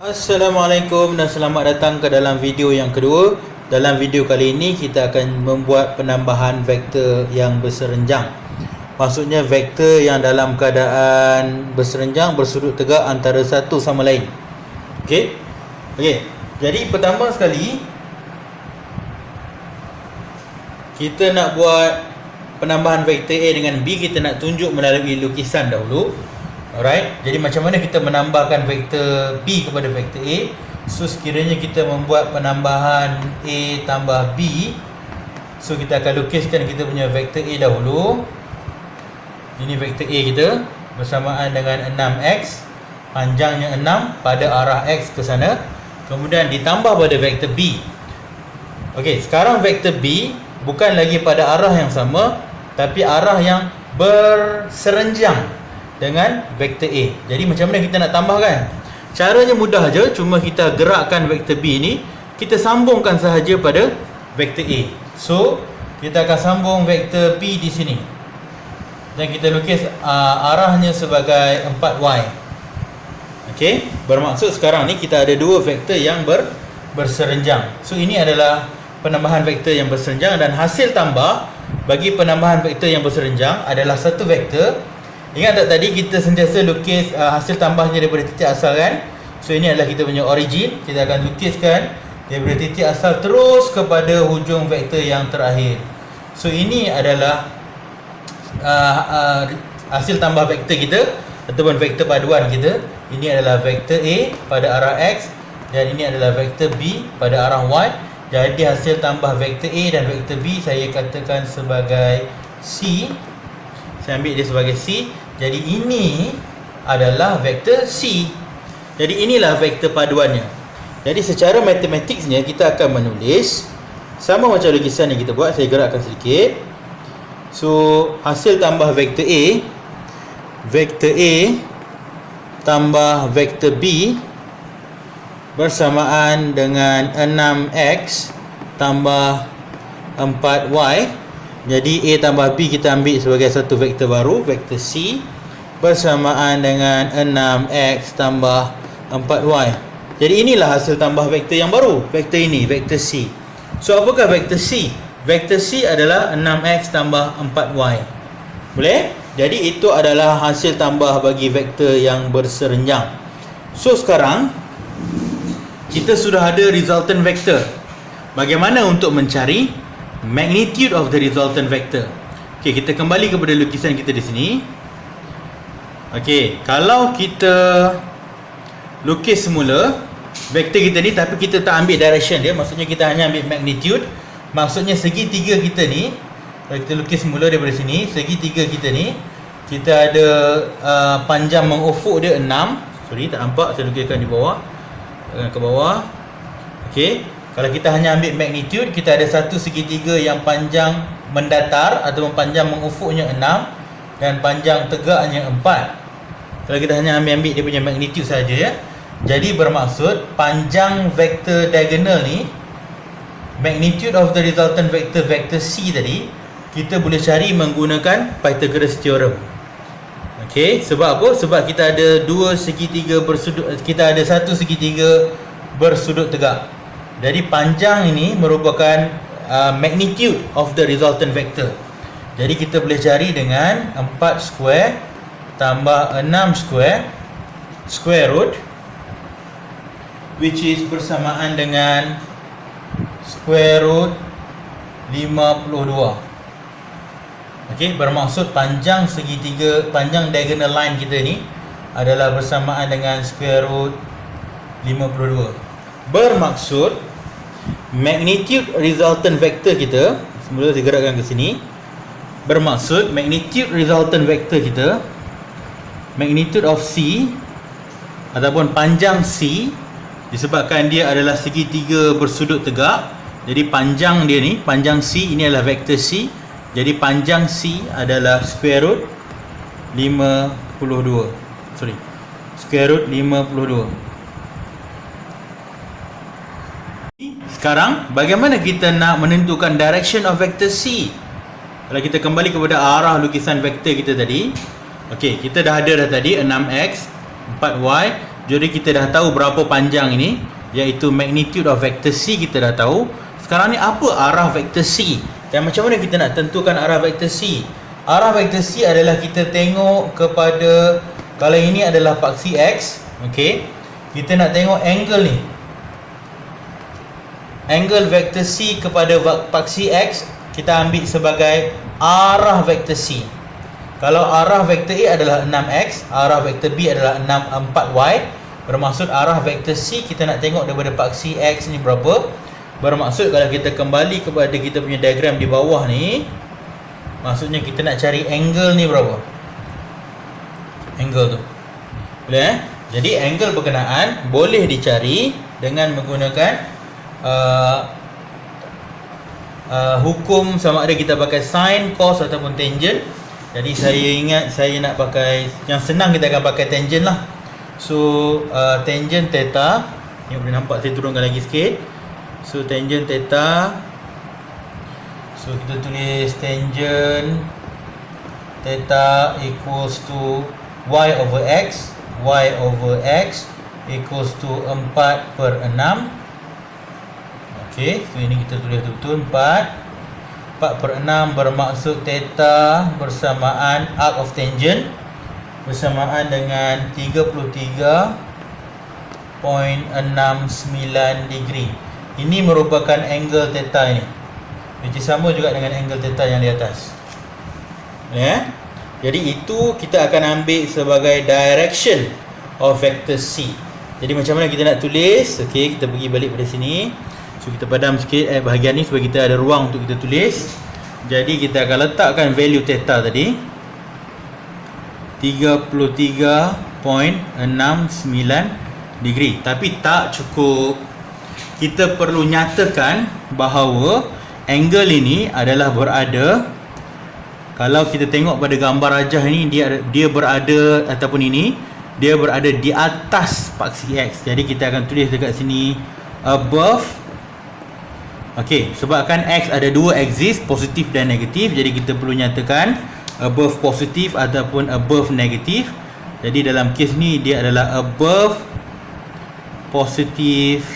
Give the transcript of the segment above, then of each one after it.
Assalamualaikum dan selamat datang ke dalam video yang kedua. Dalam video kali ini kita akan membuat penambahan vektor yang berserenjang. Maksudnya vektor yang dalam keadaan berserenjang bersudut tegak antara satu sama lain. Okey. Jadi pertama sekali kita nak buat penambahan vektor A dengan B, kita nak tunjuk melalui lukisan dahulu. Alright, jadi macam mana kita menambahkan vektor B kepada vektor A? So sekiranya kita membuat penambahan A tambah B, so kita akan lukiskan kita punya vektor A dahulu. Ini vektor A kita bersamaan dengan 6x, panjangnya 6 pada arah x ke sana. Kemudian ditambah pada vektor B. Okey, sekarang vektor B bukan lagi pada arah yang sama, tapi arah yang berserenjang dengan vektor A. Jadi macam mana kita nak tambahkan? Caranya mudah aja, cuma kita gerakkan vektor B ni, kita sambungkan sahaja pada vektor A. So, kita akan sambung vektor B di sini. Dan kita lukis arahnya sebagai 4y. Okey, bermaksud sekarang ni kita ada dua vektor yang berserenjang. So, ini adalah penambahan vektor yang berserenjang, dan hasil tambah bagi penambahan vektor yang berserenjang adalah satu vektor. Ingat tak tadi kita sentiasa lukis hasil tambahnya daripada titik asal kan? So ini adalah kita punya origin. Kita akan lukiskan daripada titik asal terus kepada hujung vektor yang terakhir. So ini adalah hasil tambah vektor kita ataupun vektor paduan kita. Ini adalah vektor A pada arah X, dan ini adalah vektor B pada arah Y. Jadi hasil tambah vektor A dan vektor B saya katakan sebagai C. Saya ambil dia sebagai C. Jadi ini adalah vektor C. Jadi inilah vektor paduannya. Jadi secara matematiknya kita akan menulis sama macam lukisan yang kita buat. Saya gerakkan sedikit. So hasil tambah vektor A tambah vektor B bersamaan dengan 6x tambah 4y. Jadi A tambah B kita ambil sebagai satu vektor baru, vektor C, bersamaan dengan 6x tambah 4y. Jadi inilah hasil tambah vektor yang baru, vektor ini, vektor C. So apakah vektor C? Vektor C adalah 6x tambah 4y. Boleh? Jadi itu adalah hasil tambah bagi vektor yang berserenjang. So sekarang kita sudah ada resultant vector. Bagaimana untuk mencari magnitude of the resultant vector? Okey, kita kembali kepada lukisan kita di sini. Okey, kalau kita lukis semula vektor kita ni tapi kita tak ambil direction dia, maksudnya kita hanya ambil magnitude. Maksudnya segitiga kita ni, kalau kita lukis semula daripada sini, segitiga kita ni kita ada panjang mengufuk dia 6. Sorry, tak nampak, saya lukiskan di bawah, ke bawah. Okey, kalau kita hanya ambil magnitude, kita ada satu segitiga yang panjang mendatar ataupun panjang mengufuknya 6 dan panjang tegaknya 4. Kalau kita hanya ambil dia punya magnitude saja ya. Jadi bermaksud panjang vektor diagonal ni, magnitude of the resultant vector, vector C tadi, kita boleh cari menggunakan Pythagoras theorem. Okey, sebab apa? Sebab kita ada dua segitiga bersudut, kita ada satu segitiga bersudut tegak. Jadi panjang ini merupakan magnitude of the resultant vector. Jadi kita boleh cari dengan 4 square tambah 6 square square root, which is bersamaan dengan square root 52. Okey, bermaksud panjang segitiga, panjang diagonal line kita ni adalah bersamaan dengan square root 52. Bermaksud magnitude resultant vector kita, semula saya gerakkan ke sini. Bermaksud magnitude resultant vector kita, magnitude of C ataupun panjang C, disebabkan dia adalah segitiga bersudut tegak. Jadi panjang dia ni, panjang C ini adalah vektor C. Jadi panjang C adalah square root 52. Square root 52. Sekarang bagaimana kita nak menentukan direction of vector C? Kalau kita kembali kepada arah lukisan vektor kita tadi, okey, kita dah ada tadi 6x 4y Jadi kita dah tahu berapa panjang ini, iaitu magnitude of vector C kita dah tahu. Sekarang ni apa arah vector C? Dan macam mana kita nak tentukan arah vector C? Arah vector C adalah kita tengok kepada, kalau ini adalah paksi X, okey. Kita nak tengok angle ni. Angle vector C kepada paksi X kita ambil sebagai arah vector C. Kalau arah vektor A adalah 6x, arah vektor B adalah 4y, bermaksud arah vektor C kita nak tengok daripada paksi X ni berapa. Bermaksud kalau kita kembali kepada kita punya diagram di bawah ni, maksudnya kita nak cari angle ni berapa. Angle tu boleh Jadi angle berkenaan boleh dicari dengan menggunakan hukum sama ada kita pakai sin, cos ataupun tangent. Jadi saya ingat saya nak pakai yang senang, kita akan pakai tangent lah. So tangent theta, ni boleh nampak saya turunkan lagi sikit. So tangent theta, so kita tulis tangent theta equals to y over x. Y over x equals to 4/6. Okay, so ini kita tulis betul 4/6 bermaksud theta bersamaan arc of tangent bersamaan dengan 33.69 degree. Ini merupakan angle theta ini, which sama juga dengan angle theta yang di atas. Jadi itu kita akan ambil sebagai direction of vector C. Jadi macam mana kita nak tulis? Okey, kita pergi balik pada sini. So kita padam sikit bahagian ni supaya kita ada ruang untuk kita tulis. Jadi kita akan letakkan value theta tadi 33.69 degree. Tapi tak cukup. Kita perlu nyatakan bahawa angle ini adalah berada, kalau kita tengok pada gambar rajah ini, dia berada ataupun ini dia berada di atas paksi X. Jadi kita akan tulis dekat sini above. Okey, sebabkan X ada dua axis, positif dan negatif, jadi kita perlu nyatakan above positif ataupun above negatif. Jadi dalam kes ni dia adalah above positive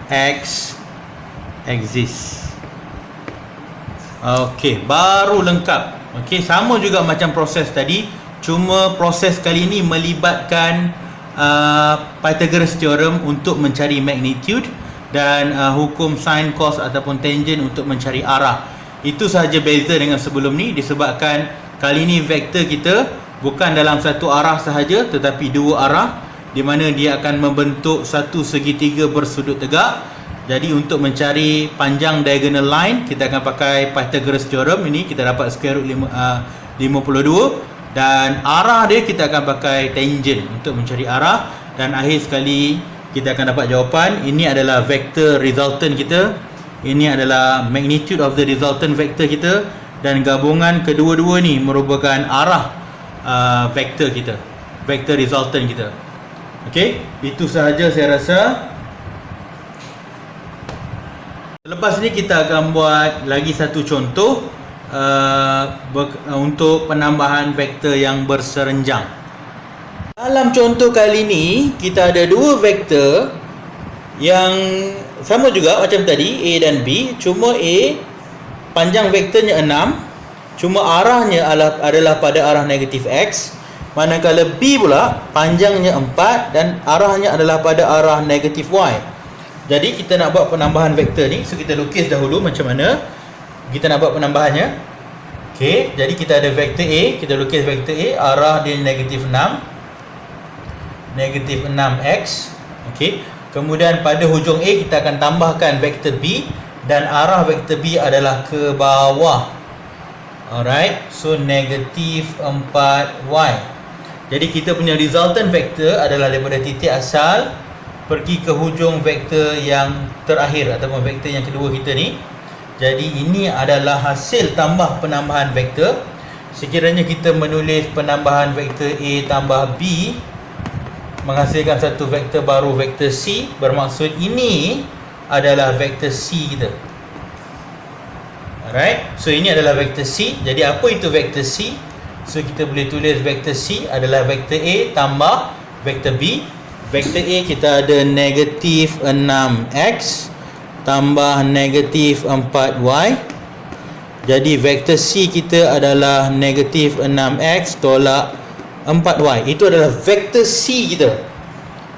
X axis. Okey, baru lengkap. Okey, sama juga macam proses tadi, cuma proses kali ini melibatkan Pythagoras theorem untuk mencari magnitude dan hukum sin, cos ataupun tangent untuk mencari arah. Itu sahaja beza dengan sebelum ni, disebabkan kali ni vektor kita bukan dalam satu arah sahaja tetapi dua arah, di mana dia akan membentuk satu segitiga bersudut tegak. Jadi untuk mencari panjang diagonal line, kita akan pakai Pythagoras theorem. Ini kita dapat square root 52, dan arah dia kita akan pakai tangent untuk mencari arah. Dan akhir sekali kita akan dapat jawapan. Ini adalah vektor resultant kita, ini adalah magnitude of the resultant vector kita, dan gabungan kedua-dua ni merupakan arah vektor kita, vektor resultant kita. Okey, itu sahaja saya rasa. Lepas ni kita akan buat lagi satu contoh untuk penambahan vektor yang berserenjang. Dalam contoh kali ni kita ada dua vektor yang sama juga macam tadi, A dan B, cuma A panjang vektornya 6, cuma arahnya adalah pada arah negatif X, manakala B pula panjangnya 4 dan arahnya adalah pada arah negatif Y. Jadi kita nak buat penambahan vektor ni, so kita lukis dahulu macam mana kita nak buat penambahannya. Okey, jadi kita ada vektor A, kita lukis vektor A, arah dia negatif 6, negatif 6x. Okey, kemudian pada hujung A kita akan tambahkan vektor B, dan arah vektor B adalah ke bawah. Alright, so negatif 4y. Jadi kita punya resultant vektor adalah daripada titik asal pergi ke hujung vektor yang terakhir ataupun vektor yang kedua kita ni. Jadi ini adalah hasil tambah penambahan vektor. Sekiranya kita menulis penambahan vektor A tambah B menghasilkan satu vektor baru, vektor C, bermaksud ini adalah vektor C kita. Alright, so ini adalah vektor C. Jadi apa itu vektor C? So kita boleh tulis vektor C adalah vektor A tambah vektor B. vektor A kita ada negatif 6x tambah negatif 4y. Jadi vektor C kita adalah negatif 6x tolak 4y. Itu adalah vektor C kita.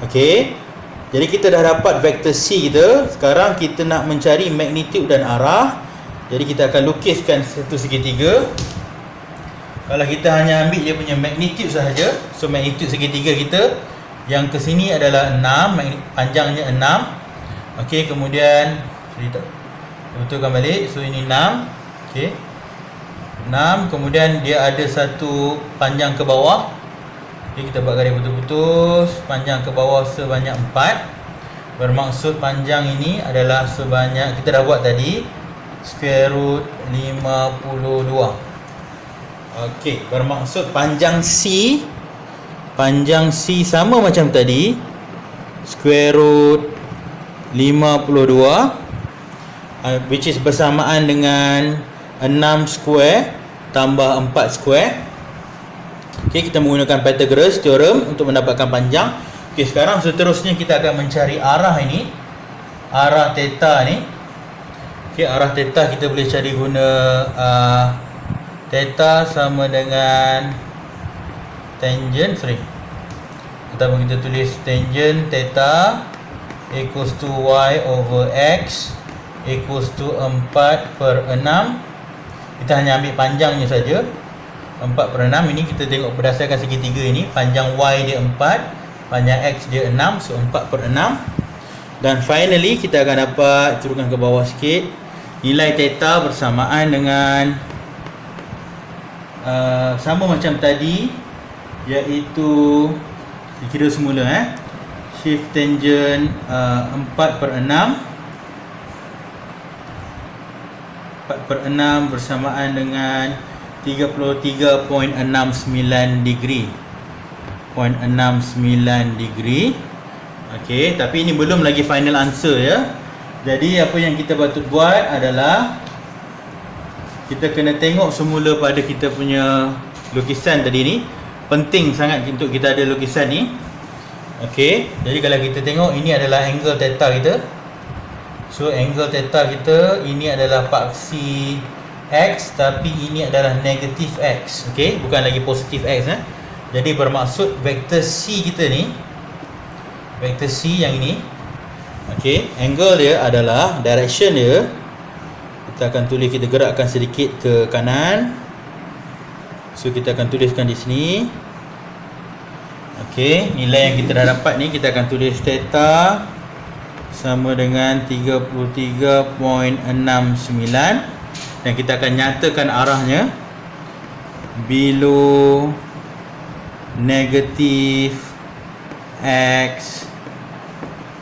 Okey. Jadi kita dah dapat vektor C kita. Sekarang kita nak mencari magnitude dan arah. Jadi kita akan lukiskan satu segitiga. Kalau kita hanya ambil dia punya magnitude sahaja, so magnitude segitiga kita yang ke sini adalah 6, panjangnya 6. Okey, kemudian betulkan balik. So ini 6. Okey. 6, kemudian dia ada satu panjang ke bawah. Okey, kita buat garis putus-putus. Panjang ke bawah sebanyak 4. Bermaksud panjang ini adalah sebanyak, kita dah buat tadi, square root 52. Okey, bermaksud panjang C sama macam tadi, square root 52, which is bersamaan dengan 6 square tambah 4 square. Okey, kita menggunakan Pythagoras theorem untuk mendapatkan panjang. Okey, sekarang seterusnya kita akan mencari arah ini, arah theta ni. Okey, arah theta kita boleh cari guna theta sama dengan tangent, ataupun kita tulis tangent theta equals to y over x equals to 4/6. Kita hanya ambil panjangnya saja, 4/6. Ini kita tengok berdasarkan segitiga ini, panjang y dia 4, panjang x dia 6, so 4/6. Dan finally kita akan dapat, turunkan ke bawah sikit, nilai theta bersamaan dengan sama macam tadi, iaitu dikira semula shift tangent 4/6 bersamaan dengan 33.69 degree. 0.69 degree. Okey, tapi ini belum lagi final answer ya. Jadi apa yang kita patut buat adalah kita kena tengok semula pada kita punya lukisan tadi ni. Penting sangat untuk kita ada lukisan ni. Okey, jadi kalau kita tengok, ini adalah angle theta kita. So angle theta kita ini adalah paksi x, tapi ini adalah negatif x. Okey, bukan lagi positif x Jadi bermaksud vektor C kita ni, vektor C yang ini, okey, angle dia adalah, direction dia, kita akan tulis, kita gerakkan sedikit ke kanan. So kita akan tuliskan di sini. Okey, nilai yang kita dah dapat ni, kita akan tulis theta sama dengan 33.69 dan kita akan nyatakan arahnya below negative x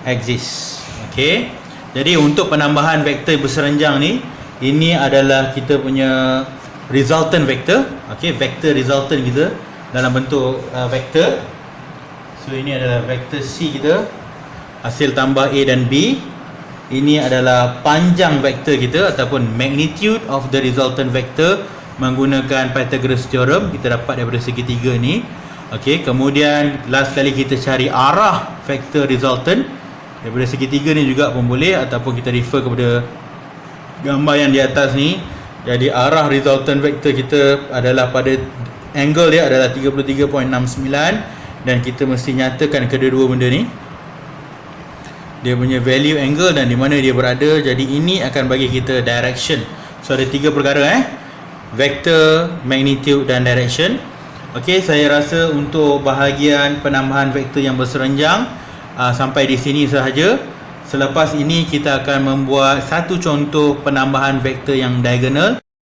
axis. Okey, jadi untuk penambahan vektor berseranjang ni, ini adalah kita punya resultant vector. Okey, vector resultant kita dalam bentuk vector. So ini adalah vector C kita, hasil tambah A dan B. Ini adalah panjang vektor kita ataupun magnitude of the resultant vector menggunakan Pythagoras theorem. Kita dapat daripada segitiga ni. Okey, kemudian last kali kita cari arah vektor resultant daripada segitiga ni juga pun boleh, ataupun kita refer kepada gambar yang di atas ni. Jadi arah resultant vector kita adalah pada angle dia adalah 33.69 dan kita mesti nyatakan kedua-dua benda ni, dia punya value angle dan di mana dia berada. Jadi ini akan bagi kita direction. So ada tiga perkara vector, magnitude dan direction. Okey, saya rasa untuk bahagian penambahan vektor yang berseranjang sampai di sini sahaja. Selepas ini kita akan membuat satu contoh penambahan vektor yang diagonal.